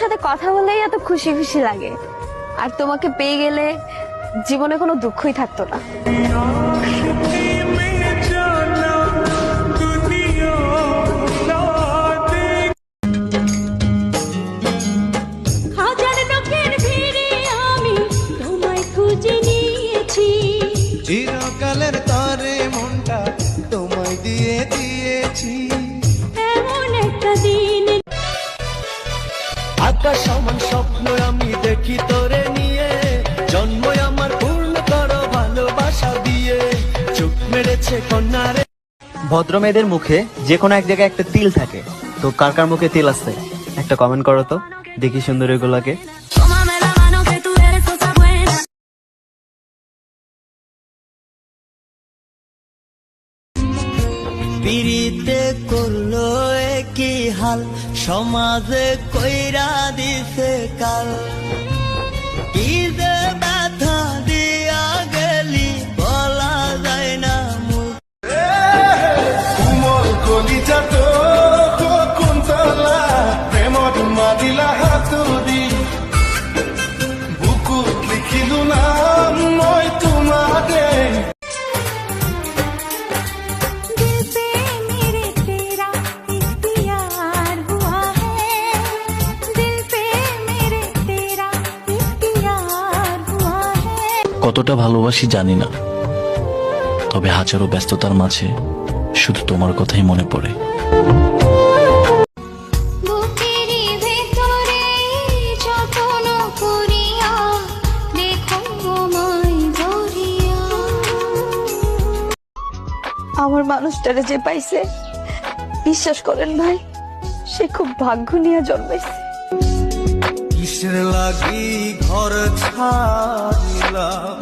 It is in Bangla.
সাথে কথা বললেই এত খুশি খুশি লাগে, আর তোমাকে পেয়ে গেলে জীবনে কোনো দুঃখই থাকতো না। চিরকালের তরে মনটা তোমায় দিয়ে দিয়েছি। এমন একটা দিন আকাশ সমান স্বপ্ন আমি দেখি তোরে নিয়ে, জন্ম আমার পূর্ণ করো ভালোবাসা দিয়ে, চোখ মেরেছে কন্যারে। ভদ্র মেয়েদের মুখে যে কোনো এক জায়গায় একটা তিল থাকে, তো কার কার মুখে তিল আছে একটা কমেন্ট করো তো, দেখি সুন্দরী গুলাকে। পিড়িতে করলো কি হাল, সমাজে কইরা দিছে কাল, কি যে ব্যথা দিয়া গেলি বলা যায় না মুখ। কোমল কলিজা তো কুন্তলা প্রেমত মাদিলা হাতুরি, বুকুত লিখিলো নাম মই তোমাকে। কতটা ভালোবাসি জানি না, তবে হাজারো ব্যস্ততার মাঝে শুধু তোমার কথাই মনে পড়ে। আমার মানুষটারে যে পাইছে, বিশ্বাস করেন ভাই, সে খুব ভাগ্য নিয়ে জন্মাইছে। কিসের লাগি ঘর ছাড়িলাম,